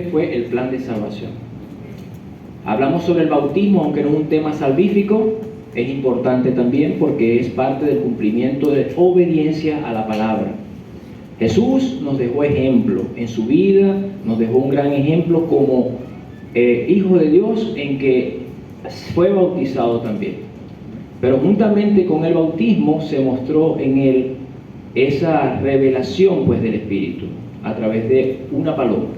fue el plan de salvación. Hablamos sobre el bautismo, aunque no es un tema salvífico, es importante también porque es parte del cumplimiento de obediencia a la palabra. Jesús nos dejó ejemplo en su vida, nos dejó un gran ejemplo como hijo de Dios en que fue bautizado también. Pero juntamente con el bautismo se mostró en él esa revelación pues del Espíritu a través de una paloma.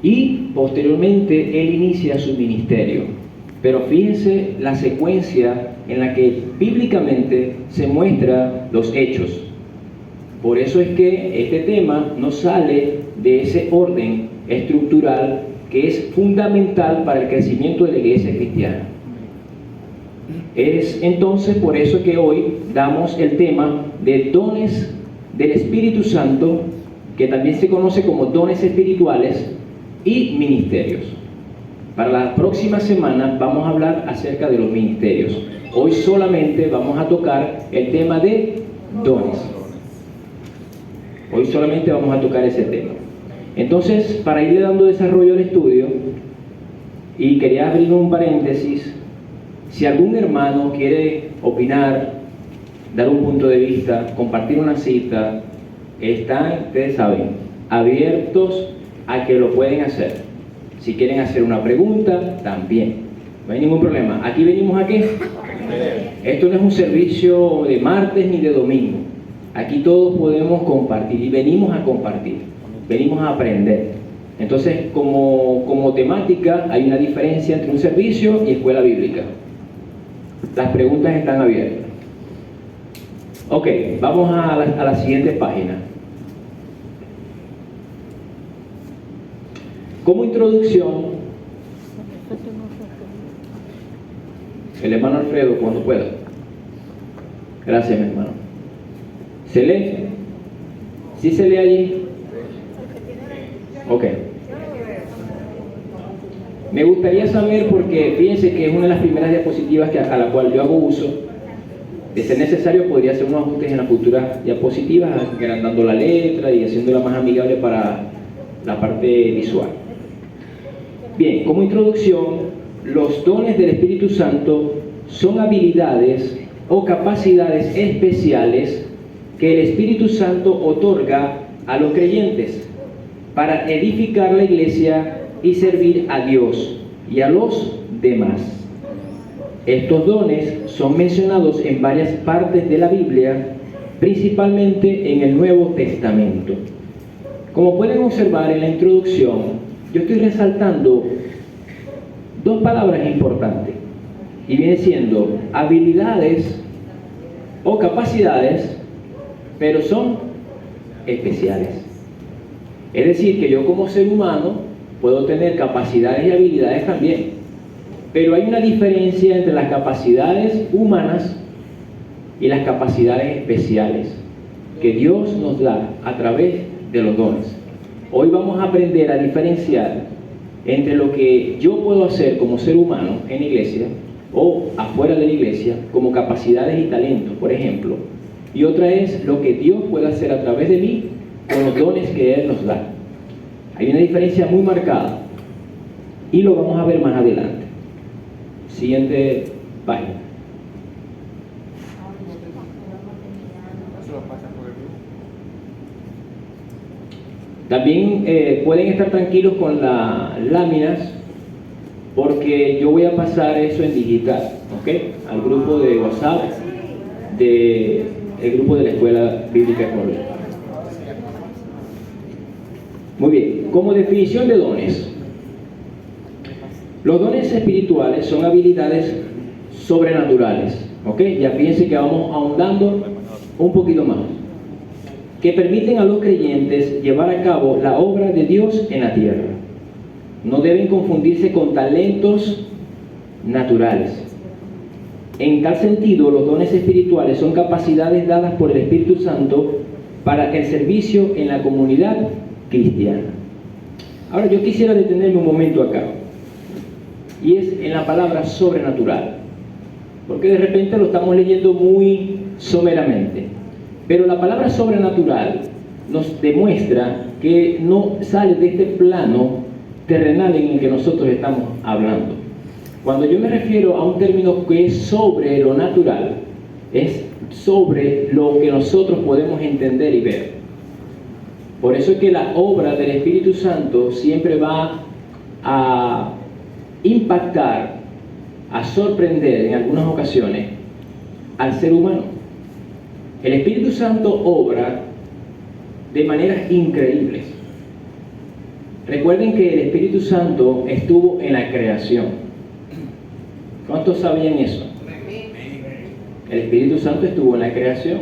Y posteriormente él inicia su ministerio. Pero fíjense la secuencia en la que bíblicamente se muestran los hechos. Por eso es que este tema no sale de ese orden estructural que es fundamental para el crecimiento de la iglesia cristiana. Es entonces por eso que hoy damos el tema de dones del Espíritu Santo, que también se conoce como dones espirituales y ministerios. Para la próxima semana vamos a hablar acerca de los ministerios. Hoy solamente vamos a tocar el tema de dones. Hoy solamente vamos a tocar ese tema. Entonces, para irle dando desarrollo al estudio, y quería abrir un paréntesis, si algún hermano quiere opinar, dar un punto de vista, compartir una cita, están, ustedes saben, abiertos a que lo pueden hacer. Si quieren hacer una pregunta, también. No hay ningún problema. ¿Aquí venimos a qué? Esto no es un servicio de martes ni de domingo. Aquí todos podemos compartir y venimos a compartir. Venimos a aprender. Entonces, como temática, hay una diferencia entre un servicio y escuela bíblica. Las preguntas están abiertas. Ok, vamos a la siguiente página. Como introducción, el hermano Alfredo, cuando pueda. Gracias, mi hermano. ¿Se lee? ¿Sí se lee allí? Ok. Me gustaría saber, porque fíjense que es una de las primeras diapositivas a la cual yo hago uso. De ser necesario, podría hacer unos ajustes en las futuras diapositivas, agrandando la letra y haciéndola más amigable para la parte visual. Bien, como introducción, los dones del Espíritu Santo son habilidades o capacidades especiales que el Espíritu Santo otorga a los creyentes para edificar la iglesia y servir a Dios y a los demás. Estos dones son mencionados en varias partes de la Biblia, principalmente en el Nuevo Testamento. Como pueden observar en la introducción, yo estoy resaltando dos palabras importantes, y viene siendo habilidades o capacidades, pero son especiales. Es decir, que yo como ser humano puedo tener capacidades y habilidades también, pero hay una diferencia entre las capacidades humanas y las capacidades especiales que Dios nos da a través de los dones. Hoy vamos a aprender a diferenciar entre lo que yo puedo hacer como ser humano en la iglesia o afuera de la iglesia como capacidades y talentos, por ejemplo, y otra es lo que Dios puede hacer a través de mí con los dones que Él nos da. Hay una diferencia muy marcada y lo vamos a ver más adelante. Siguiente página. También pueden estar tranquilos con las láminas porque yo voy a pasar eso en digital, ¿ok? Al grupo de WhatsApp el grupo de la Escuela Bíblica Colombia. Muy bien, como definición de dones. Los dones espirituales son habilidades sobrenaturales, ¿ok? Ya fíjense que vamos ahondando un poquito más, que permiten a los creyentes llevar a cabo la obra de Dios en la tierra. No deben confundirse con talentos naturales. En tal sentido, los dones espirituales son capacidades dadas por el Espíritu Santo para el servicio en la comunidad cristiana. Ahora yo quisiera detenerme un momento acá, y es en la palabra sobrenatural, porque de repente lo estamos leyendo muy someramente, pero la palabra sobrenatural nos demuestra que no sale de este plano terrenal en el que nosotros estamos hablando. Cuando yo me refiero a un término que es sobre lo natural, es sobre lo que nosotros podemos entender y ver. Por eso es que la obra del Espíritu Santo siempre va a impactar, a sorprender en algunas ocasiones al ser humano. El Espíritu Santo obra de maneras increíbles. Recuerden que el Espíritu Santo estuvo en la creación. ¿Cuántos sabían eso? El Espíritu Santo estuvo en la creación.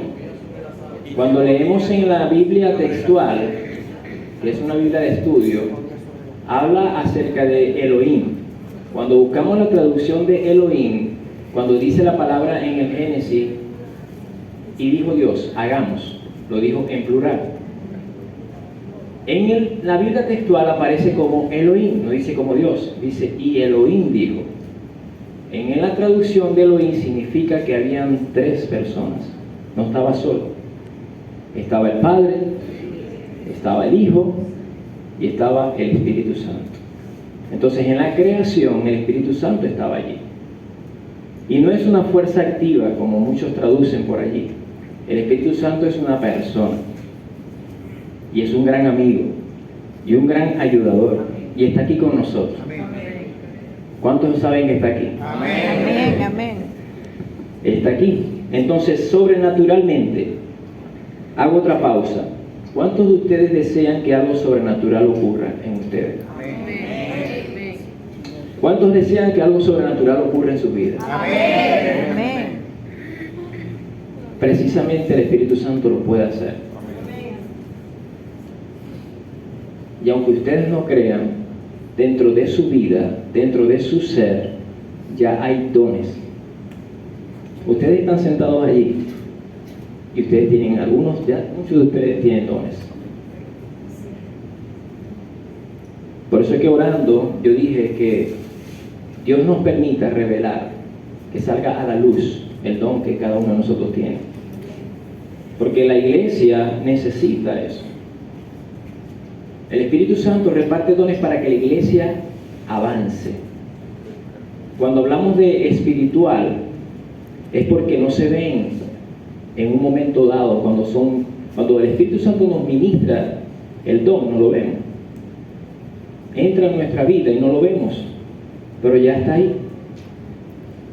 Cuando leemos en la Biblia textual, que es una Biblia de estudio, habla acerca de Elohim. Cuando buscamos la traducción de Elohim, cuando dice la palabra en el Génesis, y dijo Dios, hagamos, lo dijo en plural. En la Biblia textual aparece como Elohim, no dice como Dios, dice y Elohim dijo. En la traducción de Elohim significa que habían 3 personas, no estaba solo. Estaba el Padre, estaba el Hijo y estaba el Espíritu Santo. Entonces en la creación el Espíritu Santo estaba allí. Y no es una fuerza activa como muchos traducen por allí. El Espíritu Santo es una persona. Y es un gran amigo y un gran ayudador. Y está aquí con nosotros. ¿Cuántos saben que está aquí? Amén, amén. Está aquí. Entonces, sobrenaturalmente, hago otra pausa. ¿Cuántos de ustedes desean que algo sobrenatural ocurra en ustedes? Amén. ¿Cuántos desean que algo sobrenatural ocurra en sus vidas? Amén. Precisamente el Espíritu Santo lo puede hacer. Y aunque ustedes no crean, dentro de su vida, dentro de su ser, ya hay dones. Ustedes están sentados allí y ustedes tienen algunos, ya muchos de ustedes tienen dones. Por eso es que orando yo dije que Dios nos permita revelar, que salga a la luz el don que cada uno de nosotros tiene. Porque la iglesia necesita eso. El Espíritu Santo reparte dones para que la iglesia avance. Cuando hablamos de espiritual, es porque no se ven en un momento dado, cuando el Espíritu Santo nos ministra el don, no lo vemos. Entra en nuestra vida y no lo vemos, pero ya está ahí.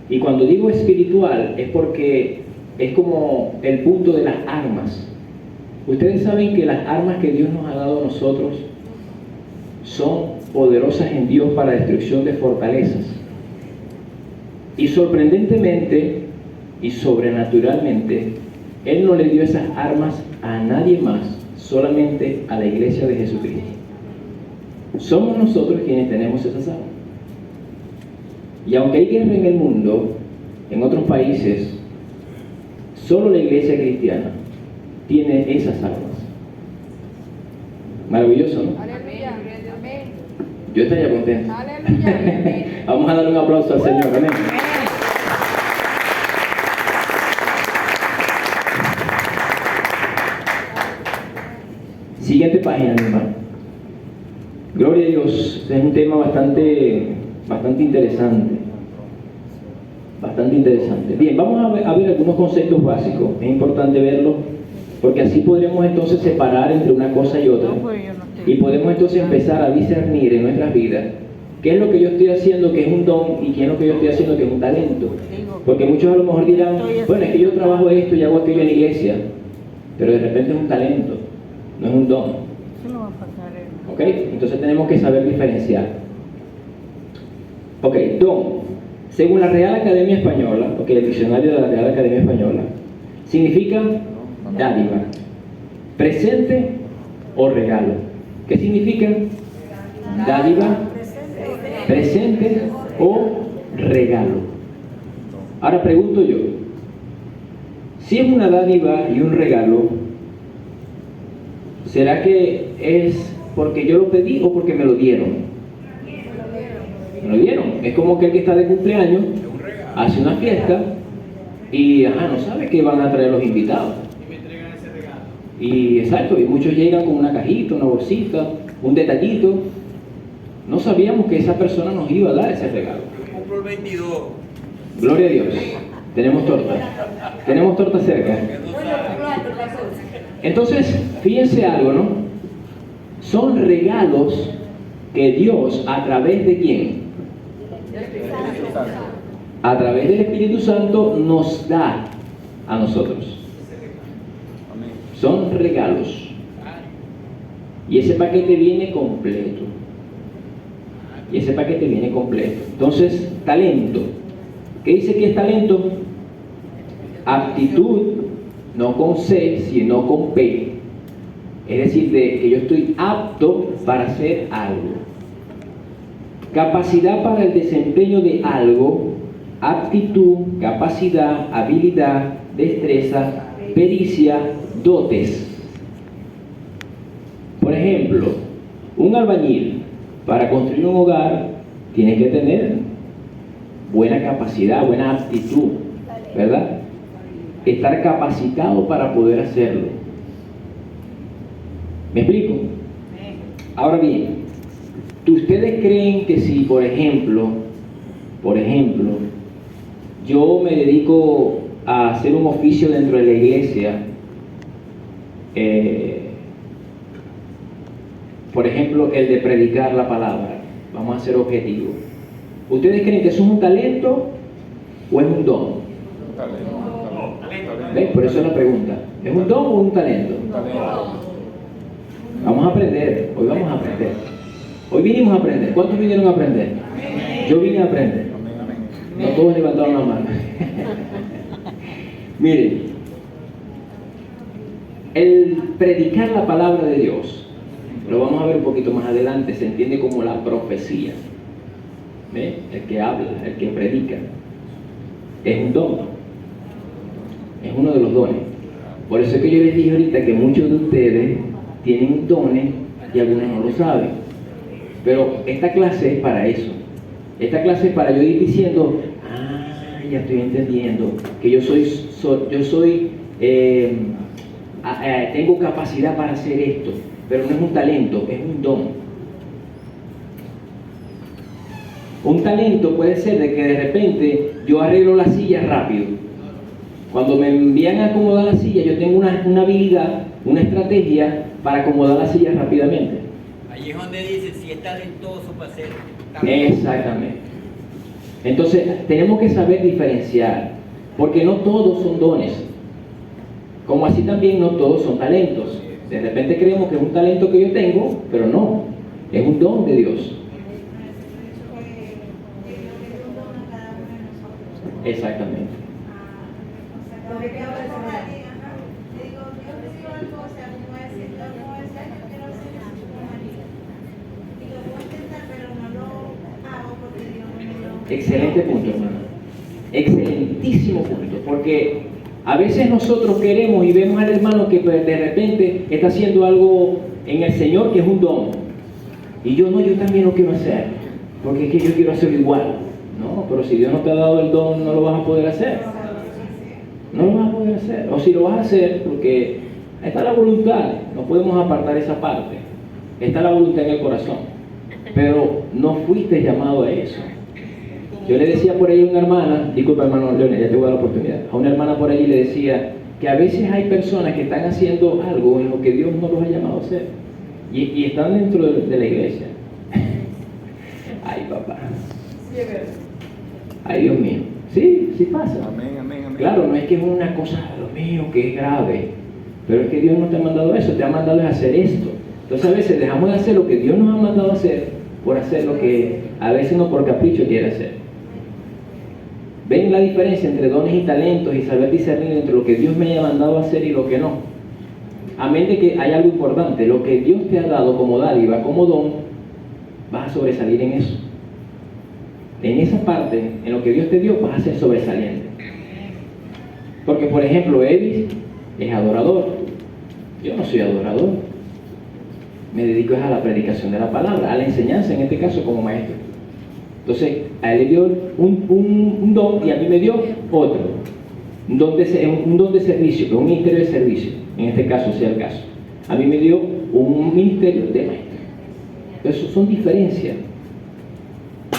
Y cuando digo espiritual, es porque es como el punto de las armas. Ustedes saben que las armas que Dios nos ha dado a nosotros son poderosas en Dios para destrucción de fortalezas. Y sorprendentemente y sobrenaturalmente, Él no le dio esas armas a nadie más, solamente a la iglesia de Jesucristo. Somos nosotros quienes tenemos esas armas. Y aunque hay guerra en el mundo, en otros países, solo la iglesia cristiana tiene esas armas. Maravilloso, ¿no? Aleluya. Amén. Yo estaría contento. Aleluya. Vamos a darle un aplauso al Señor. Amén. Siguiente página, mi hermano. Gloria a Dios. Este es un tema bastante interesante. Bastante interesante. Bien, vamos a ver algunos conceptos básicos. Es importante verlos, porque así podremos entonces separar entre una cosa y otra. Y podemos entonces empezar a discernir en nuestras vidas qué es lo que yo estoy haciendo que es un don y qué es lo que yo estoy haciendo que es un talento. Porque muchos a lo mejor dirán, bueno, es que yo trabajo esto y hago aquello en la iglesia, pero de repente es un talento, no es un don. ¿Ok? Entonces tenemos que saber diferenciar. Ok, don. Según la Real Academia Española, ok, el diccionario de la Real Academia Española, significa dádiva, presente o regalo. ¿Qué significa? Dádiva, presente o regalo. Ahora pregunto yo, si es una dádiva y un regalo, ¿será que es porque yo lo pedí o porque me lo dieron? Me lo dieron. Es como que el que está de cumpleaños hace una fiesta y no sabe que van a traer los invitados. Y exacto, y muchos llegan con una cajita, una bolsita, un detallito. No sabíamos que esa persona nos iba a dar ese regalo. Compro el 22. Gloria a Dios. Tenemos torta. Tenemos torta cerca. Entonces, fíjense algo, ¿no? Son regalos que Dios, ¿a través de quién? A través del Espíritu Santo nos da a nosotros. Son regalos. Y ese paquete viene completo. Y ese paquete viene completo. Entonces, talento. ¿Qué dice que es talento? Aptitud, no con C, sino con P. Es decir, de que yo estoy apto para hacer algo. Capacidad para el desempeño de algo, aptitud, capacidad, habilidad, destreza, pericia, dotes. Por ejemplo, un albañil para construir un hogar tiene que tener buena capacidad, buena aptitud, ¿verdad? Estar capacitado para poder hacerlo. ¿Me explico? Ahora bien, ¿ustedes creen que si, por ejemplo, yo me dedico a hacer un oficio dentro de la iglesia, por ejemplo, el de predicar la palabra, vamos a ser objetivos, ¿ustedes creen que eso es un talento o es un don? ¿Ven? Por eso es la pregunta. ¿Es un don o un talento? Vamos a aprender, hoy vamos a aprender. Hoy vinimos a aprender. ¿Cuántos vinieron a aprender? Yo vine a aprender. No todos levantaron la mano. Miren, el predicar la palabra de Dios, lo vamos a ver un poquito más adelante, se entiende como la profecía. ¿Ve? El que habla, el que predica, es un don, es uno de los dones. Por eso es que yo les dije ahorita que muchos de ustedes tienen dones y algunos no lo saben. Pero esta clase es para eso. Esta clase es para yo ir diciendo, ya estoy entendiendo que yo tengo capacidad para hacer esto, pero no es un talento, es un don. Un talento puede ser de que de repente yo arreglo la silla rápido. Cuando me envían a acomodar la silla, yo tengo una habilidad, una estrategia para acomodar la silla rápidamente. Ahí es donde dice si es talentoso para hacer. Exactamente. Entonces, tenemos que saber diferenciar, porque no todos son dones, como así también no todos son talentos. De repente creemos que es un talento que yo tengo, pero no, es un don de Dios. Exactamente. Excelente punto, hermano. Excelentísimo punto, porque a veces nosotros queremos y vemos al hermano que de repente está haciendo algo en el Señor que es un don. Y yo también lo quiero hacer, porque es que yo quiero hacerlo igual. No, pero si Dios no te ha dado el don, no lo vas a poder hacer. No lo vas a poder hacer. O si lo vas a hacer, porque está la voluntad, no podemos apartar esa parte. Está la voluntad en el corazón. Pero no fuiste llamado a eso. Yo le decía por ahí a una hermana, disculpa hermano Leonel, ya te voy a dar la oportunidad. A una hermana por ahí le decía que a veces hay personas que están haciendo algo en lo que Dios no los ha llamado a hacer. Y están dentro de la iglesia. Ay, papá. Ay, Dios mío. Sí pasa. Amén, amén, amén. Claro, no es que es una cosa, Dios mío, que es grave. Pero es que Dios no te ha mandado eso, te ha mandado a hacer esto. Entonces a veces dejamos de hacer lo que Dios nos ha mandado a hacer por hacer lo que a veces no por capricho quiere hacer. ¿Ven la diferencia entre dones y talentos y saber discernir entre lo que Dios me haya mandado a hacer y lo que no? Amén de que hay algo importante, lo que Dios te ha dado como dádiva, como don, vas a sobresalir en eso. En esa parte, en lo que Dios te dio, vas a ser sobresaliente. Porque, por ejemplo, Evis es adorador. Yo no soy adorador. Me dedico a la predicación de la palabra, a la enseñanza, en este caso como maestro. Entonces, a él le dio un don y a mí me dio otro. Un don de servicio, un ministerio de servicio. en este caso sea el caso, a mí me dio un ministerio de maestro. Eso son diferencias.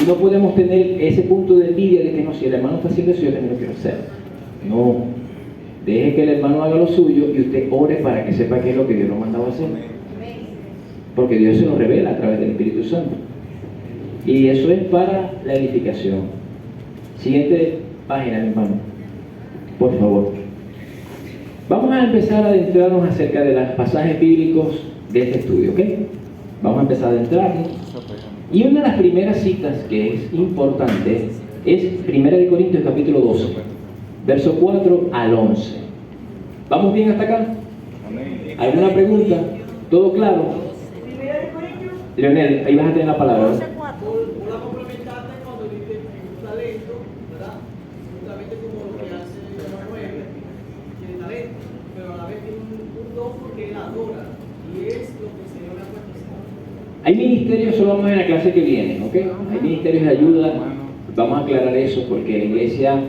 Y no podemos tener ese punto de envidia de que no, si el hermano está haciendo eso, yo también lo quiero hacer. No. Deje que el hermano haga lo suyo y usted ore para que sepa qué es lo que Dios lo mandaba a hacer. Porque Dios se lo revela a través del Espíritu Santo. Y eso es para la edificación. Siguiente página, mi hermano. Por favor. Vamos a empezar a adentrarnos acerca de los pasajes bíblicos de este estudio, ¿ok? Vamos a empezar a adentrarnos. Y una de las primeras citas que es importante es 1 Corintios capítulo 12, verso 4 al 11. ¿Vamos bien hasta acá? ¿Alguna pregunta? ¿Todo claro? Leonel, ahí vas a tener la palabra, ¿verdad? Una complementante cuando dice un talento, ¿verdad? Justamente como lo que hace Manuel, tiene talento, pero a la vez tiene un don porque él adora y es lo que el Señor le ha puesto a hacer. Hay ministerios, solo vamos a ver en la clase que viene, ¿ok? Hay ministerios de ayuda, vamos a aclarar eso porque la iglesia,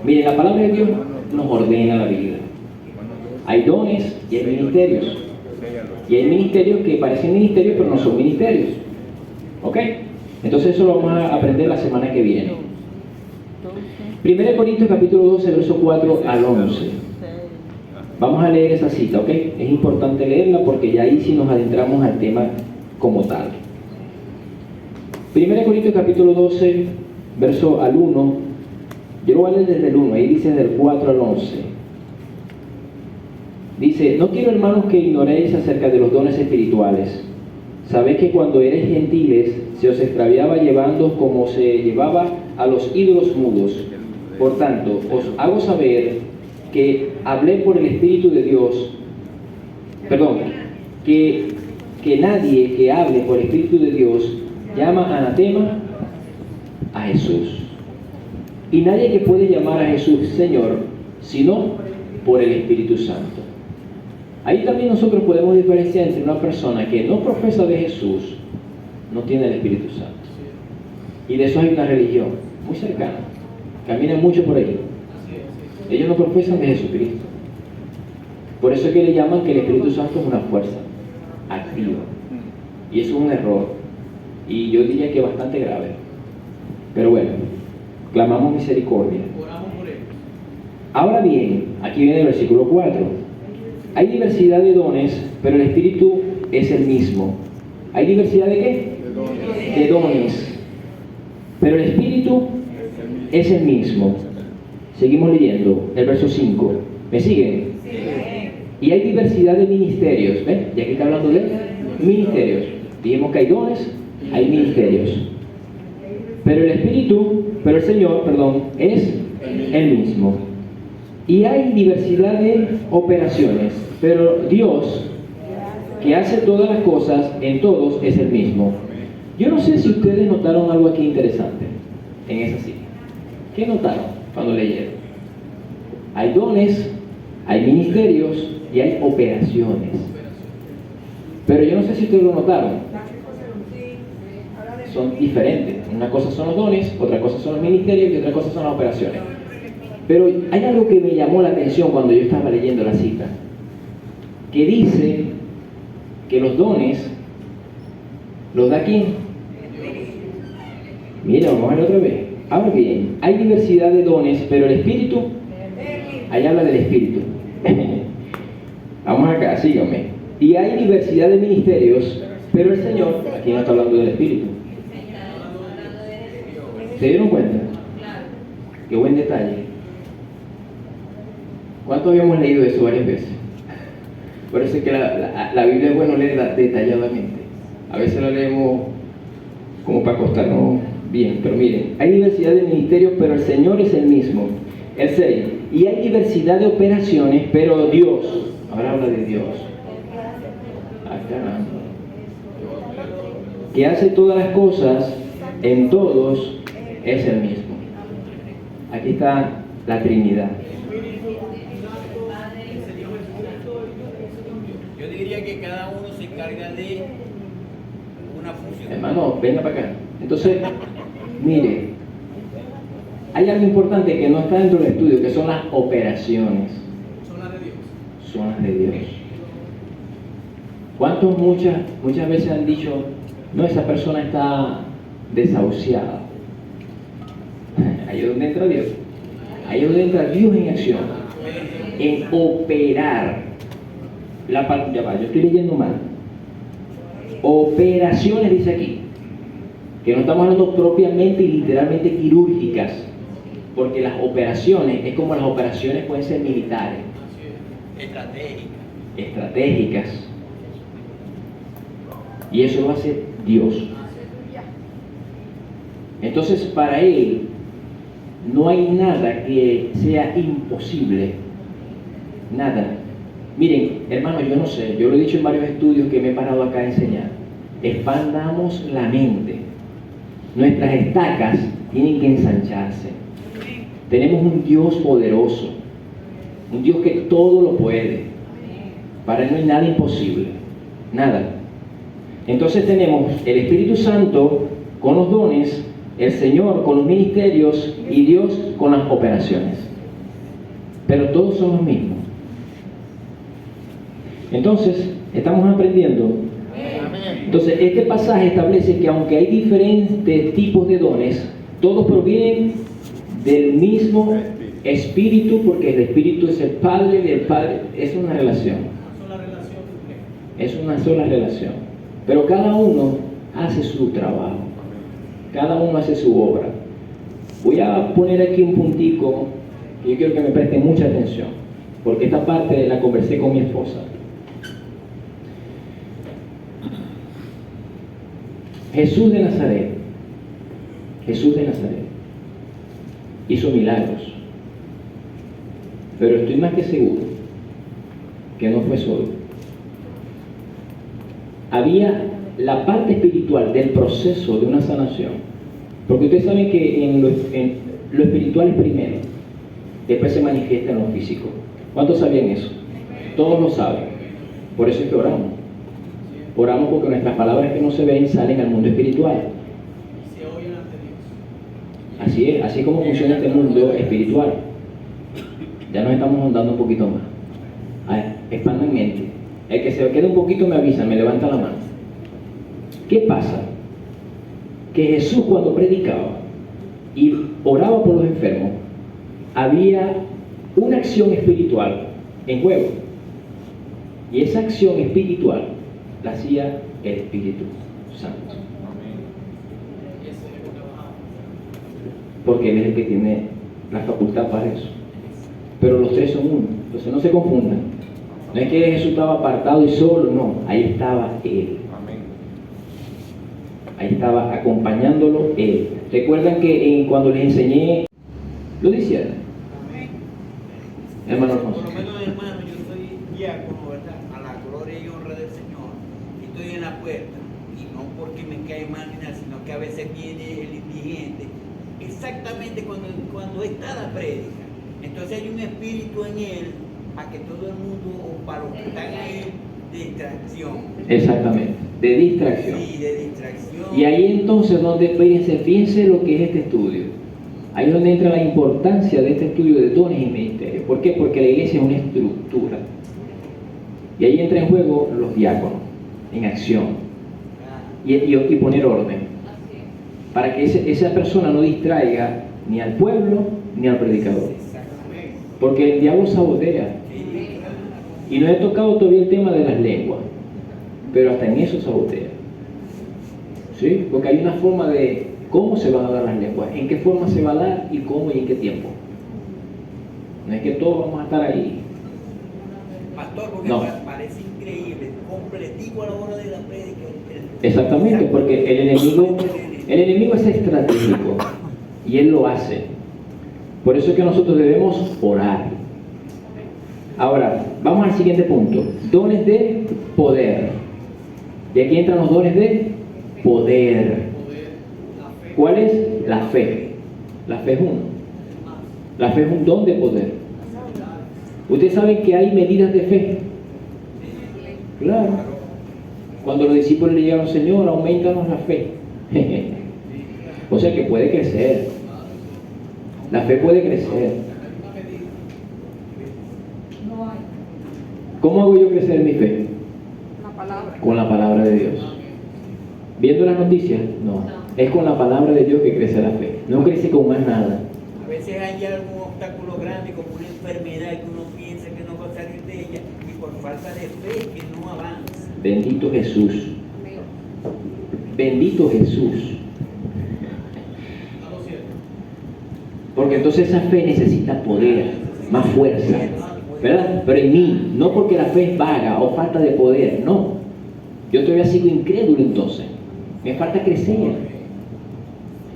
miren, la palabra de Dios nos ordena la vida. Hay dones y hay ministerios. Y hay ministerios que parecen ministerios pero no son ministerios. ¿Ok? Entonces eso lo vamos a aprender la semana que viene. 1 Corintios capítulo 12, verso 4 al 11. Vamos a leer esa cita, ¿ok? Es importante leerla porque ya ahí sí nos adentramos al tema como tal. 1 Corintios capítulo 12, verso al 1. Yo lo voy a leer desde el 1, ahí dice del 4 al 11. Dice, no quiero, hermanos, que ignoréis acerca de los dones espirituales. Sabéis que cuando erais gentiles se os extraviaba llevando como se llevaba a los ídolos mudos. Por tanto, os hago saber que hablé por el Espíritu de Dios, que nadie que hable por el Espíritu de Dios llama anatema a Jesús. Y nadie que puede llamar a Jesús Señor, sino por el Espíritu Santo. Ahí también nosotros podemos diferenciar entre una persona que no profesa de Jesús, no tiene el Espíritu Santo. Y de eso hay una religión muy cercana, caminan mucho por ahí. Ellos no profesan de Jesucristo. Por eso es que le llaman que el Espíritu Santo es una fuerza activa. Y eso es un error. Y yo diría que bastante grave. Pero bueno, clamamos misericordia. Oramos por él. Ahora bien, aquí viene el versículo 4. Hay diversidad de dones, pero el Espíritu es el mismo. ¿Hay diversidad de qué? De dones. Pero el Espíritu es el mismo. Seguimos leyendo el verso 5. ¿Me siguen? Sí. Y hay diversidad de ministerios. ¿Ven? Ya que está hablando de ministerios. Dijimos que hay dones, hay ministerios. Pero el Señor, es el mismo. Y hay diversidad de operaciones, pero Dios, que hace todas las cosas en todos, es el mismo. Yo no sé si ustedes notaron algo aquí interesante en esa cita. ¿Qué notaron cuando leyeron? Hay dones, hay ministerios y hay operaciones. Pero yo no sé si ustedes lo notaron. Son diferentes. Una cosa son los dones, otra cosa son los ministerios y otra cosa son las operaciones. Pero hay algo que me llamó la atención cuando yo estaba leyendo la cita, que dice que los dones los da ¿quién? Mira, vamos a ver otra vez. Ahora bien, hay diversidad de dones, pero el Espíritu, ahí habla del Espíritu. Vamos acá, síganme. Y hay diversidad de ministerios, pero el Señor, aquí no está hablando del Espíritu. ¿Se dieron cuenta? Qué buen detalle. ¿Cuánto habíamos leído eso varias veces? Por eso es que la Biblia es bueno leerla detalladamente. A veces la leemos como para acostarnos bien, pero miren, hay diversidad de ministerios, pero el Señor es el mismo. El 6. Y hay diversidad de operaciones, pero Dios, ahora habla de Dios, que hace todas las cosas en todos, es el mismo. Aquí está la Trinidad. Yo diría que cada uno se encarga de una función. Hermano, venga para acá. Entonces, mire, hay algo importante que no está dentro del estudio, que son las operaciones. Son las de Dios. son las de Dios. ¿Cuántos muchas veces han dicho, no, esa persona está desahuciada? Ahí es donde entra Dios. Ahí es donde entra Dios en acción, en operar. Ya va, yo estoy leyendo mal. Operaciones dice aquí, que no estamos hablando propiamente y literalmente quirúrgicas, porque las operaciones, es como las operaciones pueden ser militares, estratégicas, y eso lo hace Dios. Entonces, para Él no hay nada que sea imposible, nada. Miren, hermanos, yo no sé, yo lo he dicho en varios estudios que me he parado acá a enseñar. Expandamos la mente. Nuestras estacas tienen que ensancharse. Tenemos un Dios poderoso, un Dios que todo lo puede. Para Él no hay nada imposible, nada. Entonces tenemos el Espíritu Santo con los dones, el Señor con los ministerios y Dios con las operaciones. Pero todos son los mismos. Entonces, estamos aprendiendo. Entonces, este pasaje establece que aunque hay diferentes tipos de dones, todos provienen del mismo Espíritu, porque el Espíritu es el Padre del Padre. Es una relación. Es una sola relación. Pero cada uno hace su trabajo. Cada uno hace su obra. Voy a poner aquí un puntico que yo quiero que me presten mucha atención, porque esta parte la conversé con mi esposa. Jesús de Nazaret hizo milagros, pero estoy más que seguro que no fue solo. Había la parte espiritual del proceso de una sanación, porque ustedes saben que en lo espiritual es primero, después se manifiesta en lo físico. ¿Cuántos sabían eso? Todos lo saben. Por eso es que oramos. Oramos porque nuestras palabras que no se ven salen al mundo espiritual. Así es, así como funciona este mundo espiritual. Ya nos estamos andando un poquito más. Expandan mente. El que se quede un poquito me avisa, me levanta la mano. ¿Qué pasa? Que Jesús, cuando predicaba y oraba por los enfermos, había una acción espiritual en juego. Y esa acción espiritual la hacía el Espíritu Santo. Porque Él es el que tiene la facultad para eso. Pero los tres son uno. Entonces no se confundan. No es que Jesús estaba apartado y solo, no. Ahí estaba Él. Ahí estaba acompañándolo Él. ¿Recuerdan que cuando les enseñé, lo hicieron? Hermano Alfonso. Por lo menos, hermano, yo soy diácono, ¿verdad? A la gloria y honra del Señor. Y estoy en la puerta. Y no porque me cae mal ni nada, sino que a veces viene el indigente. Exactamente cuando está la prédica. Entonces hay un espíritu en él para que todo el mundo, o para los que están ahí, de distracción. Exactamente, de distracción. Sí, de distracción. Y ahí entonces donde, fíjense lo que es este estudio. Ahí es donde entra la importancia de este estudio de dones y ministerios. ¿Por qué? Porque la iglesia es una estructura. Y ahí entra en juego los diáconos, en acción. Y poner orden. Para que esa persona no distraiga ni al pueblo ni al predicador. Porque el diablo sabotea. Y no he tocado todavía el tema de las lenguas, pero hasta en eso sabotea. ¿Sí? Porque hay una forma de cómo se van a dar las lenguas, en qué forma se va a dar y cómo y en qué tiempo. No es que todos vamos a estar ahí. Pastor, porque no. Parece increíble, completico a la hora de la prédica. Exactamente, porque el enemigo es estratégico y él lo hace. Por eso es que nosotros debemos orar. Ahora, vamos al siguiente punto. Dones de poder. Y aquí entran los dones de poder. ¿Cuál es? La fe. La fe es uno. La fe es un don de poder. Ustedes saben que hay medidas de fe. Claro. Cuando los discípulos le dijeron, Señor, aumentanos la fe. O sea que puede crecer. La fe puede crecer. ¿Cómo hago yo crecer mi fe? La palabra. Con la palabra de Dios. ¿Viendo las noticias? No. Es con la palabra de Dios que crece la fe. No crece con más nada. A veces hay algún obstáculo grande como una enfermedad que uno piensa que no va a salir de ella y por falta de fe que no avanza. Bendito Jesús. Amén. Bendito Jesús. A lo cierto. Porque entonces esa fe necesita poder, más fuerza, ¿verdad? Pero en mí, no porque la fe es vaga o falta de poder, no. Yo todavía sigo incrédulo entonces. Me falta crecer.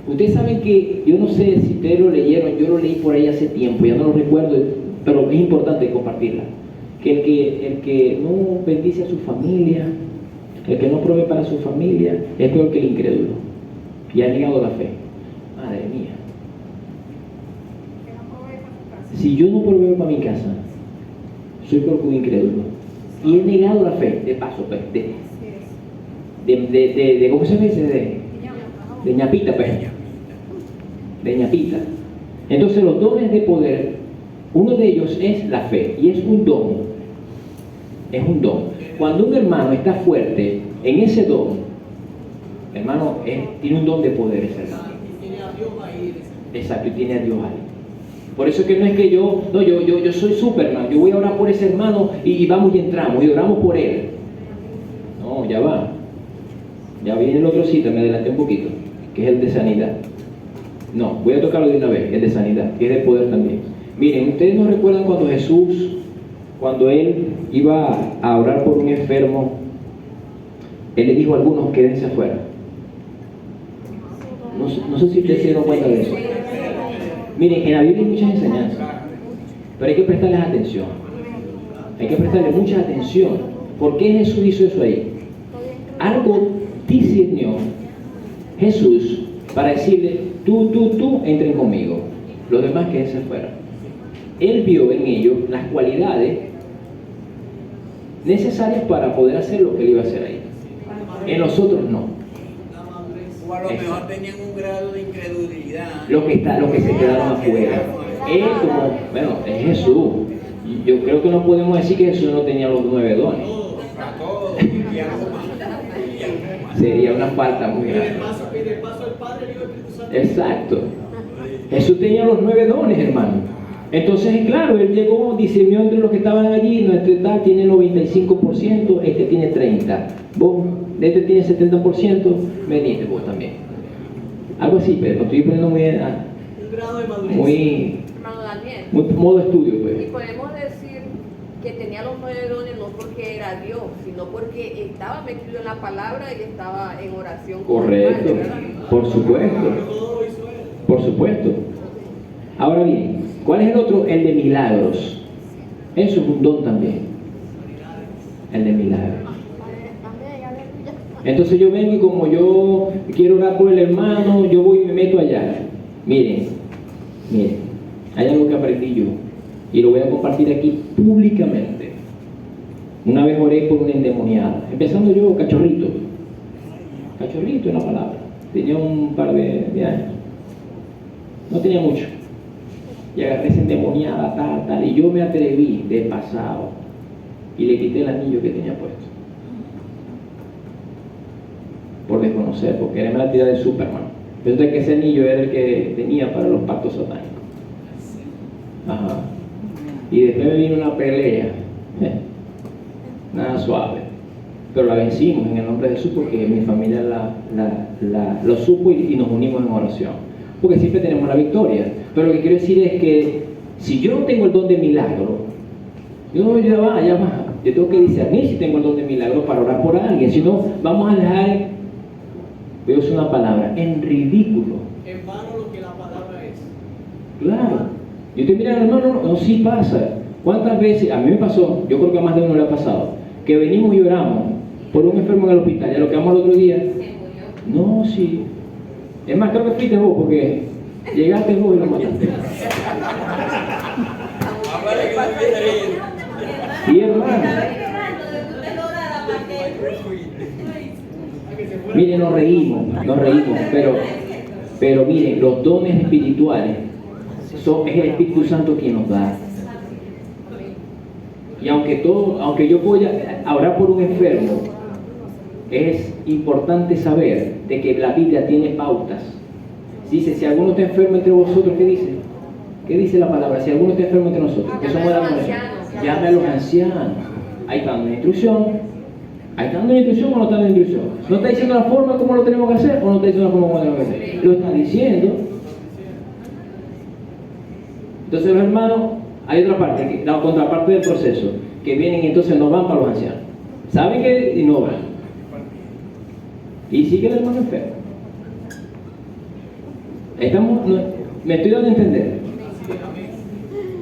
Ustedes saben que, yo no sé si ustedes lo leyeron, yo lo leí por ahí hace tiempo, ya no lo recuerdo, pero es importante compartirla. Que el que no bendice a su familia, el que no provee para su familia, es peor que el incrédulo. Y ha negado la fe. Madre mía. Que no provee para su casa. Si yo no proveo para mi casa, soy peor que un incrédulo. Y he negado la fe, de paso, pues, Así es. de ¿cómo se dice? Niña, De ñapita, pues. De ñapita. Entonces los dones de poder, uno de ellos es la fe, y es un don. Es un don. Cuando un hermano está fuerte en ese don, hermano, tiene un don de poder ese hermano. Y tiene a Dios ahí. Exacto, y tiene a Dios ahí. Por eso que no es que yo soy Superman, yo voy a orar por ese hermano y vamos y entramos y oramos por él. No, ya va. Ya viene el otro cita, me adelanté un poquito, que es el de sanidad. No, voy a tocarlo de una vez, el de sanidad, que es de poder también. Miren, ustedes no recuerdan cuando Jesús, cuando él iba a orar por un enfermo, él le dijo a algunos, quédense afuera. No sé si ustedes se dieron cuenta de eso. Miren, en la Biblia hay muchas enseñanzas, pero hay que prestarles atención. Hay que prestarle mucha atención. ¿Por qué Jesús hizo eso ahí? Algo discernió Jesús para decirle, tú, entren conmigo. Los demás quédense afuera. Él vio en ellos las cualidades necesarias para poder hacer lo que él iba a hacer ahí. En nosotros no. O a lo mejor tenían un grado de incredulidad. Los que se quedaron afuera. Él es Jesús. Yo creo que no podemos decir que Jesús no tenía los 9 dones. A todos, y algo más. Sería una falta muy grande. Pide paso al Padre, Hijo y Espíritu Santo. Exacto. Jesús tenía los 9 dones, hermano. Entonces, claro, él llegó, discernió entre los que estaban allí, nuestro tal tiene el 95%, este tiene 30%, vos, este tiene 70%, veniste vos también. Algo así, pero lo estoy poniendo muy, Un grado de madurez. Hermano Daniel. muy modo estudio, Y pues. podemos decir que tenía los 9 dones no porque era Dios, sino porque estaba metido en la palabra y estaba en oración con el Correcto, Padre, ¿verdad? por supuesto, Todo lo hizo él. por supuesto. Ahora bien, ¿cuál es el otro? El de milagros. Eso es un don también. El de milagros. Entonces yo vengo y como yo quiero orar por el hermano, yo voy y me meto allá. Miren, hay algo que aprendí yo y lo voy a compartir aquí públicamente. Una vez oré por una endemoniada, empezando yo cachorrito en la palabra, tenía un par de años, no tenía mucho, y agarré esa endemoniada, tal, y yo me atreví de pasado y le quité el anillo que tenía puesto. Por desconocer, porque era la tira de Superman. Resulta que ese anillo era el que tenía para los pactos satánicos. Ajá. Y después me vino una pelea. Nada suave. Pero la vencimos en el nombre de Jesús porque mi familia lo supo y nos unimos en oración. Porque siempre tenemos la victoria. Pero lo que quiero decir es que si yo no tengo el don de milagro, ya va. Yo tengo que discernir si tengo el don de milagro para orar por alguien. Si no, vamos a dejar, voy a usar una palabra, en ridículo. En vano lo que la palabra es. Claro. Yo te mira, hermano, no, sí pasa. ¿Cuántas veces? A mí me pasó, yo creo que a más de uno le ha pasado, que venimos y oramos por un enfermo en el hospital, ya lo quedamos el otro día. No, sí. Es más, creo que fuiste vos, porque llegaste vos y lo mataste. Ahora que no me reír. Sí, hermano. Miren, nos reímos, pero miren, los dones espirituales es el Espíritu Santo quien nos da. Y aunque yo voy a orar por un enfermo, es importante saber de que la Biblia tiene pautas. Dice, si alguno está enfermo entre vosotros, ¿qué dice? ¿Qué dice la palabra? Si alguno está enfermo entre nosotros, ¿qué somos la llame a los ancianos. Ahí está dando una instrucción. Ahí está dando una instrucción o no está dando instrucción. No está diciendo la forma como lo tenemos que hacer o no está diciendo la forma como lo tenemos que hacer. Lo está diciendo. Entonces los hermanos, hay otra parte, la contraparte del proceso, que vienen y entonces no van para los ancianos. Saben que y no van. Y sigue el hermano enfermo. Me estoy dando a entender.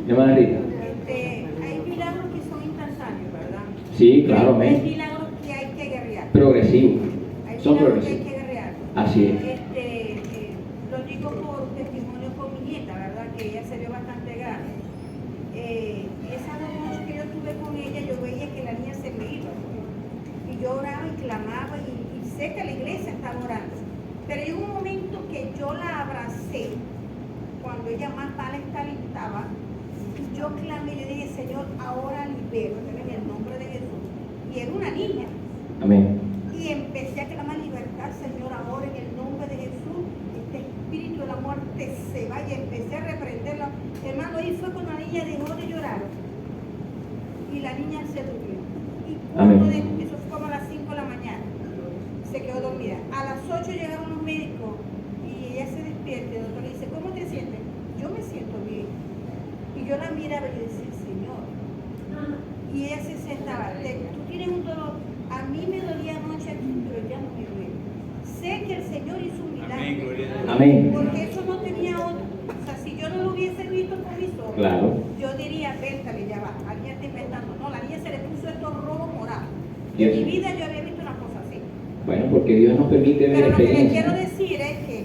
Hermana Rita. Hay milagros que son instantáneos, ¿verdad? Sí, claro, amén. Hay milagros que hay que guerrear. Progresivos. Hay Son milagros que hay progresivos. que guerrear. Así es. Lo digo por testimonio con mi nieta, ¿verdad? Que ella se vio bastante grande. Esa noche que yo estuve con ella, yo veía que la niña se me iba. Y yo oraba y clamaba y sé que la iglesia estaba orando. Pero hay un momento que yo la abracé, cuando ella más mal estaba, y yo clamé, yo dije, Señor, ahora libérate en el nombre de Jesús. Y era una niña. Amén. Y empecé a clamar libertad, Señor, ahora en el nombre de Jesús. Este espíritu de la muerte se va, y empecé a reprenderla. Hermano, ahí fue cuando la niña dejó de llorar. Y la niña se durmió. Y cuando eso fue como a las 5 de la mañana. Se quedó dormida. A las 8 llegaron los médicos y ella se despierta. El doctor le dice, ¿cómo te sientes? Yo me siento bien. Y yo la miraba y decía, Señor. Y ella se sentaba. Tú tienes un dolor. A mí me dolía anoche aquí, pero ya no me duele. Sé que el Señor hizo un milagro. Amén. Porque eso no tenía otro. O sea, si yo no lo hubiese visto con mis ojos, Claro. yo diría, vértale, ya va. La niña está inventando. No, la niña se le puso estos rojos morados. Yes. En mi vida yo había visto una cosa así. Bueno, porque Dios nos permite ver Pero lo que le experiencias. quiero decir es que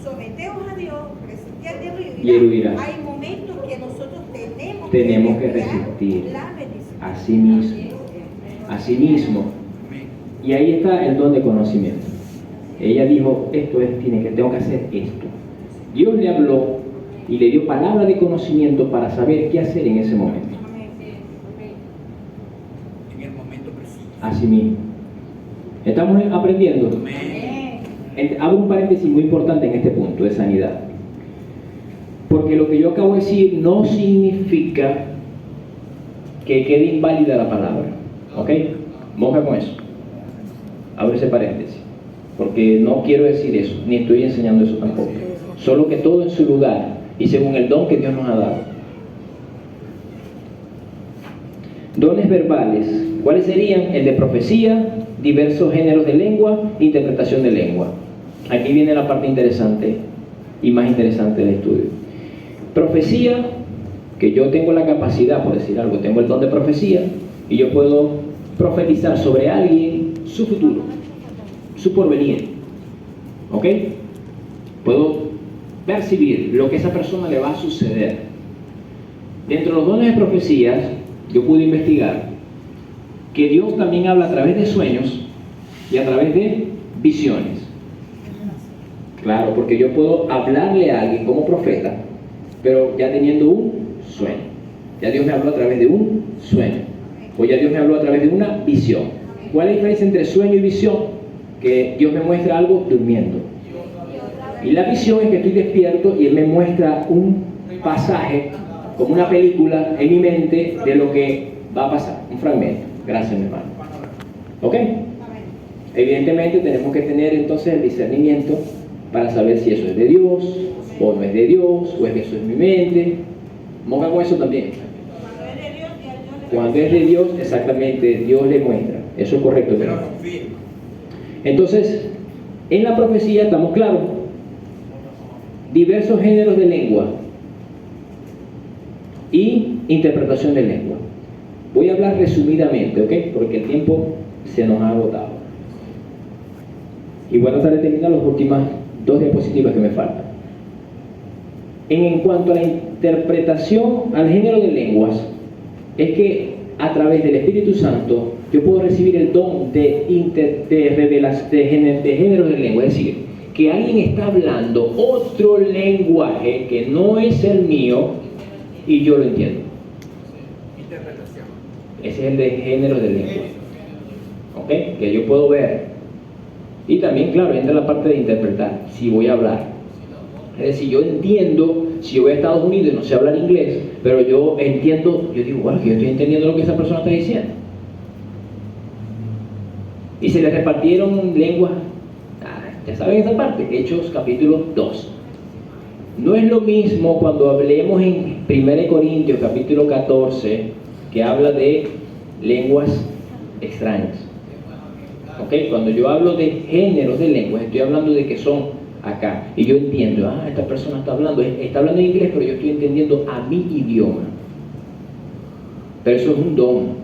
someteos a Dios, resistid al diablo Y él huirá. Hay momentos que nosotros tenemos que desear resistir. la bendición. Así mismo. Así mismo. Y ahí está el don de conocimiento. Ella dijo, tengo que hacer esto. Dios le habló y le dio palabra de conocimiento para saber qué hacer en ese momento. En el momento preciso. Así mismo. Estamos aprendiendo. Hago un paréntesis muy importante en este punto de sanidad. Porque lo que yo acabo de decir no significa que quede inválida la palabra. ¿Ok? Moja con eso. Abro ese paréntesis. Porque no quiero decir eso, ni estoy enseñando eso tampoco. Solo que todo en su lugar y según el don que Dios nos ha dado. Dones verbales. ¿Cuáles serían? El de profecía, diversos géneros de lengua, interpretación de lengua. Aquí viene la parte interesante y más interesante del estudio. Profecía, que yo tengo la capacidad, por decir algo, tengo el don de profecía y yo puedo profetizar sobre alguien su futuro, su porvenir. ¿Ok? Puedo percibir lo que a esa persona le va a suceder. Dentro de los dones de profecías, yo pude investigar que Dios también habla a través de sueños y a través de visiones. Claro, porque yo puedo hablarle a alguien como profeta, pero ya teniendo un sueño. Ya Dios me habló a través de un sueño. O ya Dios me habló a través de una visión. ¿Cuál es la diferencia entre sueño y visión? Que Dios me muestra algo durmiendo. Y la visión es que estoy despierto y Él me muestra un pasaje, como una película en mi mente, de lo que va a pasar. Un fragmento. Gracias, mi hermano. ¿Ok? Evidentemente tenemos que tener entonces el discernimiento para saber si eso es de Dios, o no es de Dios, o es que eso es mi mente. Monga con eso también. Cuando es de Dios, exactamente, Dios le muestra. Eso es correcto. Pero confirma. Entonces, en la profecía estamos claros. Diversos géneros de lengua y interpretación de lengua. Voy a hablar resumidamente, ¿ok? Porque el tiempo se nos ha agotado. Y voy a tratar de terminar las últimas 2 diapositivas que me faltan. En cuanto a la interpretación al género de lenguas, es que a través del Espíritu Santo yo puedo recibir el don de género de lengua, es decir, que alguien está hablando otro lenguaje que no es el mío y yo lo entiendo. Interpretación. Ese es el de géneros de lengua. ¿Ok? Que yo puedo ver. Y también, claro, entra la parte de interpretar, si voy a hablar. Es decir, yo entiendo, si yo voy a Estados Unidos y no sé hablar inglés, pero yo entiendo, yo digo, bueno, yo estoy entendiendo lo que esa persona está diciendo. Y se les repartieron lenguas, ya saben esa parte, Hechos capítulo 2. No es lo mismo cuando hablemos en 1 Corintios capítulo 14, que habla de lenguas extrañas. ¿Ok? Cuando yo hablo de géneros de lenguas, estoy hablando de que son acá. Y yo entiendo, esta persona está hablando en inglés, pero yo estoy entendiendo a mi idioma. Pero eso es un don.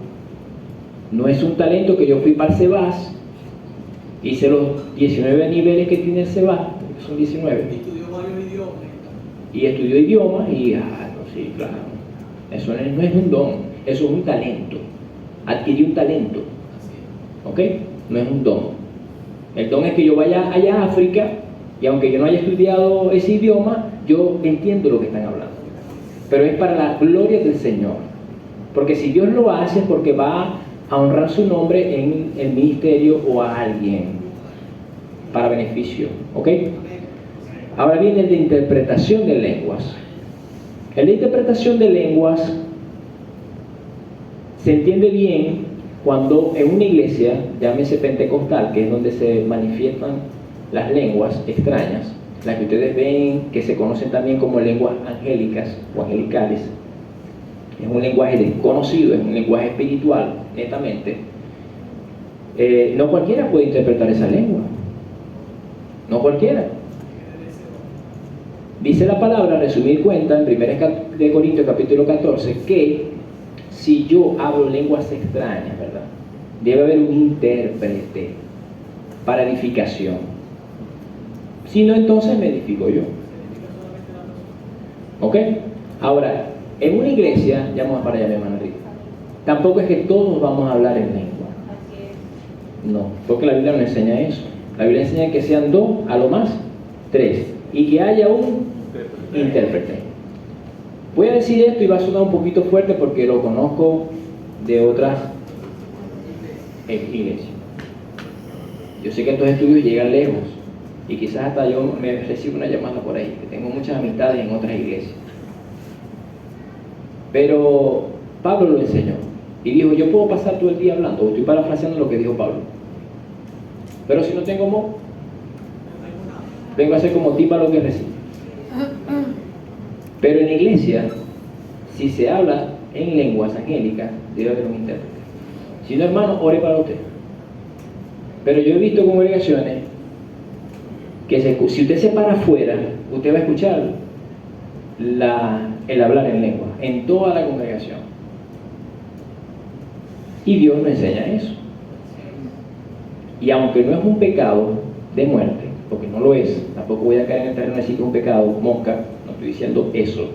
No es un talento que yo fui para el Sebas, hice los 19 niveles que tiene el Sebas, son 19. Estudió varios idiomas. Y estudió idiomas y, sí, claro. Eso no es un don, eso es un talento. Adquirí un talento. ¿Ok? No es un don. El don es que yo vaya allá a África y aunque yo no haya estudiado ese idioma, yo entiendo lo que están hablando. Pero es para la gloria del Señor. Porque si Dios lo hace es porque va a honrar su nombre en el ministerio o a alguien para beneficio. ¿Ok? Ahora viene el de interpretación de lenguas. El de interpretación de lenguas se entiende bien cuando en una iglesia, llámese pentecostal, que es donde se manifiestan las lenguas extrañas, las que ustedes ven, que se conocen también como lenguas angélicas o angelicales. Es un lenguaje desconocido, es un lenguaje espiritual, netamente. No cualquiera puede interpretar esa lengua. No cualquiera. Dice la palabra, resumir cuenta, en 1 Corintios capítulo 14, que si yo hablo lenguas extrañas, ¿verdad? Debe haber un intérprete para edificación. Si no, entonces me edifico yo. ¿Ok? Ahora, en una iglesia, ya vamos para allá, mi hermana Rita, tampoco es que todos vamos a hablar en lengua. No, porque la Biblia no enseña eso. La Biblia enseña que sean 2, a lo más 3, y que haya un intérprete. Voy a decir esto y va a sonar un poquito fuerte porque lo conozco de otras iglesias. Yo sé que estos estudios llegan lejos y quizás hasta yo me recibo una llamada por ahí, que tengo muchas amistades en otras iglesias. Pero Pablo lo enseñó y dijo, yo puedo pasar todo el día hablando, estoy parafraseando lo que dijo Pablo. Pero si no tengo mo, vengo a ser como Típalo que recibe. Pero en la iglesia, si se habla en lenguas angélicas, debe haber un intérprete. Si no, hermano, ore para usted. Pero yo he visto congregaciones que si usted se para afuera, usted va a escuchar el hablar en lengua en toda la congregación. Y Dios no enseña eso. Y aunque no es un pecado de muerte, porque no lo es, tampoco voy a caer en el terreno de decir que es un pecado, mosca, no estoy diciendo eso.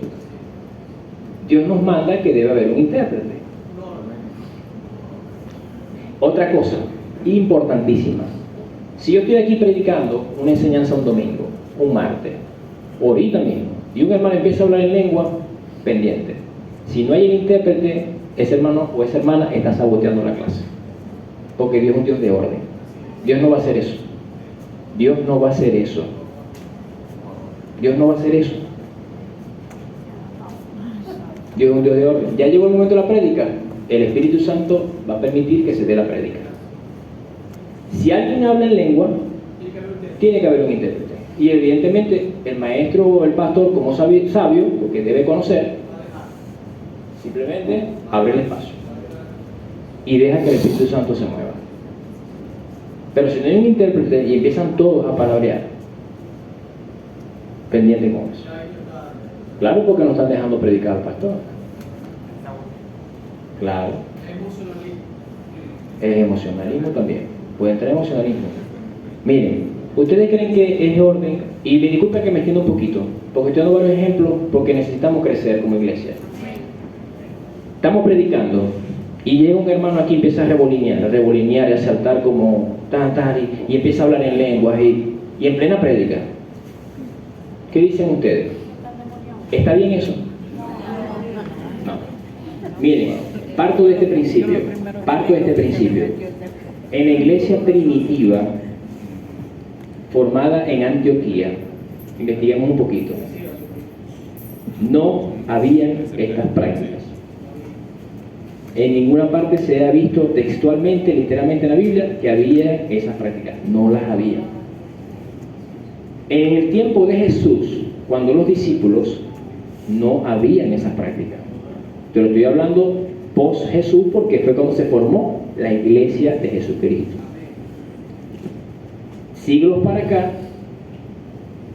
Dios nos manda que debe haber un intérprete. Otra cosa importantísima, si yo estoy aquí predicando una enseñanza un domingo, un martes, ahorita mismo, y un hermano empieza a hablar en lengua, pendiente. Si no hay el intérprete, ese hermano o esa hermana está saboteando la clase, porque Dios es un Dios de orden. Dios no va a hacer eso. Dios no va a hacer eso. Dios no va a hacer eso. Dios es un Dios de orden. Ya llegó el momento de la prédica. El Espíritu Santo va a permitir que se dé la prédica. Si alguien habla en lengua, tiene que haber un intérprete. Y evidentemente el maestro o el pastor, como sabio, porque debe conocer, simplemente abre el espacio y deja que el Espíritu Santo se mueva. Pero si no hay un intérprete y empiezan todos a palabrear, pendiente con eso. Claro, porque no están dejando predicar al pastor. Claro. Es emocionalismo también. Puede entrar emocionalismo. Miren, ustedes creen que es orden, y me disculpen que me extienda un poquito, porque estoy dando varios ejemplos, porque necesitamos crecer como iglesia. Estamos predicando y llega un hermano aquí y empieza a revolinear y a saltar como y empieza a hablar en lenguas y en plena prédica. ¿Qué dicen ustedes? ¿Está bien eso? No. Miren, Parto de este principio. En la iglesia primitiva, formada en Antioquía, investigamos un poquito, no habían estas prácticas. En ninguna parte se ha visto textualmente, literalmente en la Biblia, que había esas prácticas. No las había. En el tiempo de Jesús, cuando los discípulos, no habían esas prácticas. Te lo estoy hablando post Jesús porque fue cuando se formó la iglesia de Jesucristo. Siglos para acá,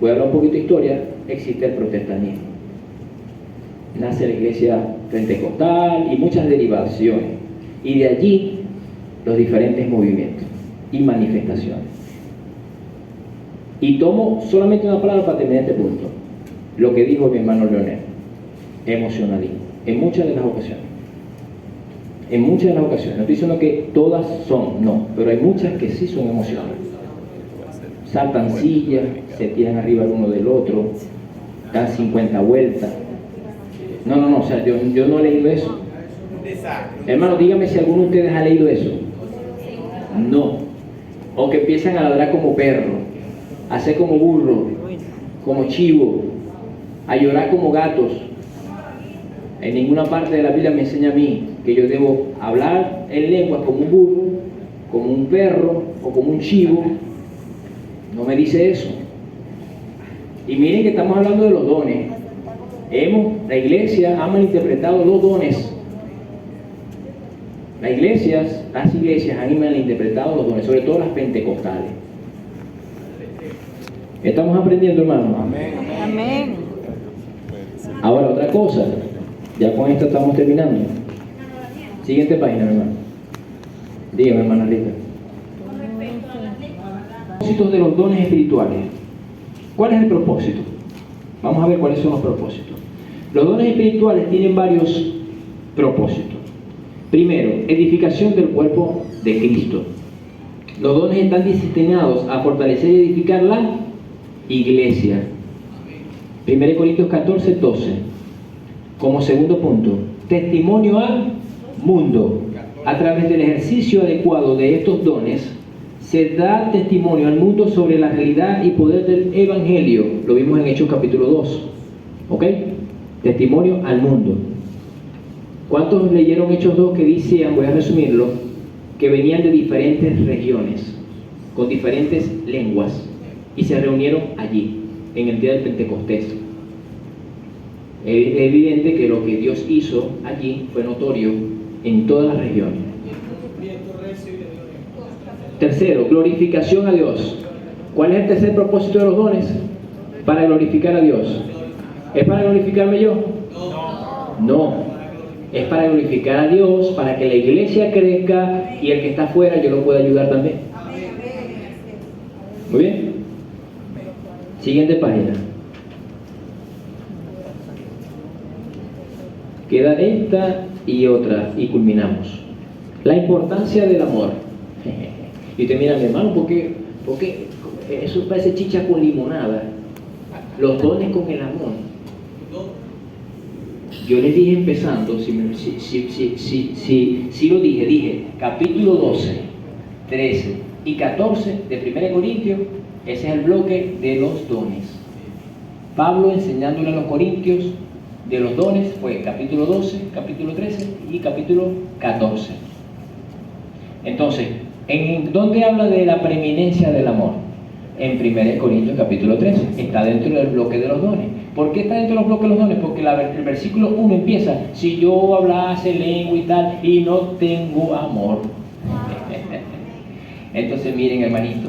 voy a hablar un poquito de historia, existe el protestantismo. Nace la iglesia pentecostal y muchas derivaciones. Y de allí los diferentes movimientos y manifestaciones. Y tomo solamente una palabra para terminar este punto. Lo que dijo mi hermano Leonel. Emocionalismo. En muchas de las ocasiones. No estoy diciendo que todas son, no. Pero hay muchas que sí son emocionales. Saltan sillas, se tiran arriba el uno del otro, dan 50 vueltas. No, o sea, yo no he leído eso. Hermano, dígame si alguno de ustedes ha leído eso. No. O que empiezan a ladrar como perro, a hacer como burro, como chivo, a llorar como gatos. En ninguna parte de la Biblia me enseña a mí que yo debo hablar en lengua como un burro, como un perro o como un chivo. No me dice eso. Y miren que estamos hablando de los dones. La iglesia ha malinterpretado los dones. Las iglesias han malinterpretado los dones, sobre todo las pentecostales. Estamos aprendiendo, hermano. Amén. Ahora otra cosa, ya con esto estamos terminando. Siguiente página, hermano. Dígame, hermana Rita. Propósitos de los dones espirituales. ¿Cuál es el propósito? Vamos a ver cuáles son los propósitos. Los dones espirituales tienen varios propósitos. Primero, edificación del cuerpo de Cristo. Los dones están destinados a fortalecer y edificar la iglesia. 1 Corintios 14, 12. Como segundo punto, testimonio al mundo. A través del ejercicio adecuado de estos dones, se da testimonio al mundo sobre la realidad y poder del Evangelio. Lo vimos en Hechos capítulo 2. ¿Ok? Testimonio al mundo. ¿Cuántos leyeron Hechos 2 que decían, voy a resumirlo, que venían de diferentes regiones, con diferentes lenguas, y se reunieron allí, en el día del Pentecostés? Es evidente que lo que Dios hizo allí fue notorio en todas las regiones. Tercero, glorificación a Dios. ¿Cuál es el tercer propósito de los dones? Para glorificar a Dios. ¿Es para glorificarme yo? No. Es para glorificar a Dios, para que la iglesia crezca y el que está afuera yo lo pueda ayudar también. Muy bien. Siguiente página. Queda esta y otra y culminamos. La importancia del amor. Y usted mira, mi hermano, ¿por qué eso parece chicha con limonada? Los dones con el amor. Yo les dije empezando, si lo dije, capítulo 12, 13 y 14 de 1 Corintios, ese es el bloque de los dones. Pablo enseñándole a los corintios de los dones fue capítulo 12, capítulo 13 y capítulo 14. Entonces, ¿en dónde habla de la preeminencia del amor? En 1 Corintios capítulo 13, está dentro del bloque de los dones. ¿Por qué está dentro de los bloques de los dones? Porque el versículo 1 empieza, si yo hablase lengua y tal, y no tengo amor. Entonces miren, hermanito,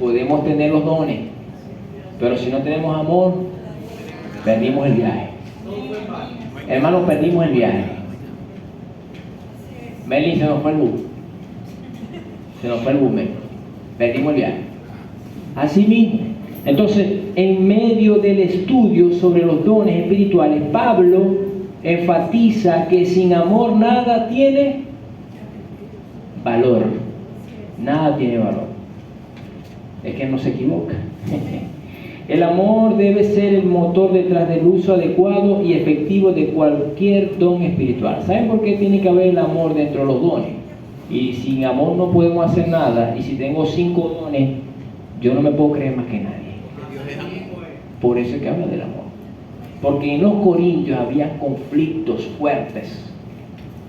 podemos tener los dones, pero si no tenemos amor, perdimos el viaje. Hermanos, perdimos el viaje. Meli, se nos fue el bus. Perdimos el viaje. Así mismo. Entonces, en medio del estudio sobre los dones espirituales, Pablo enfatiza que sin amor nada tiene valor. Nada tiene valor. Es que no se equivoca. El amor debe ser el motor detrás del uso adecuado y efectivo de cualquier don espiritual. ¿Saben por qué tiene que haber el amor dentro de los dones? Y sin amor no podemos hacer nada. Y si tengo 5 dones, yo no me puedo creer más que nadie. Por eso es que habla del amor. Porque en los Corintios había conflictos fuertes.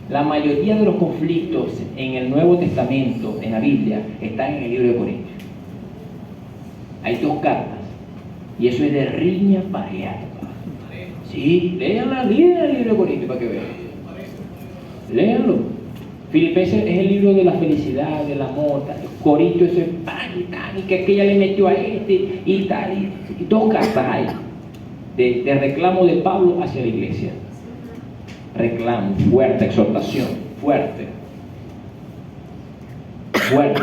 La mayoría de los conflictos en el Nuevo Testamento, en la Biblia, están en el libro de Corintios. Hay 2 cartas. Y eso es de riña pareja. Sí, léanla, léanla el libro de Corintios para que vean. Léanlo. Filipenses es el libro de la felicidad, del amor. Corintios es pan y tal, y que aquella le metió a este y tal. Y 2 cartas hay de reclamo de Pablo hacia la iglesia. Reclamo, fuerte, exhortación, fuerte. Fuerte.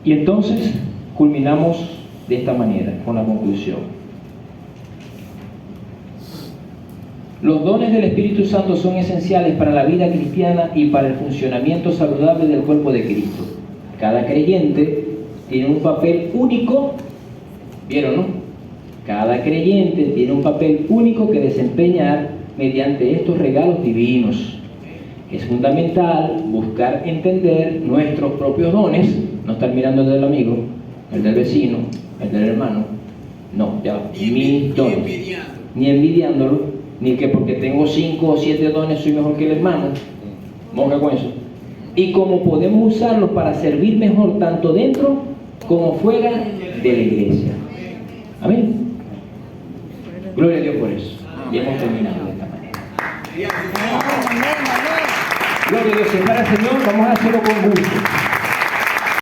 Y entonces culminamos de esta manera, con la conclusión. Los dones del Espíritu Santo son esenciales para la vida cristiana y para el funcionamiento saludable del cuerpo de Cristo. Cada creyente tiene un papel único, ¿vieron, no? Cada creyente tiene un papel único que desempeñar mediante estos regalos divinos. Es fundamental buscar entender nuestros propios dones, no estar mirando el del amigo, el del vecino, el del hermano, no, ya va, mis dones, ni envidiándolo, ni que porque tengo 5 o 7 dones soy mejor que el hermano, monja con eso, y cómo podemos usarlos para servir mejor tanto dentro como fuera de la iglesia. Amén. Gloria a Dios por eso. Y hemos terminado de esta manera. Gloria a Dios. Para el Señor, vamos a hacerlo con gusto.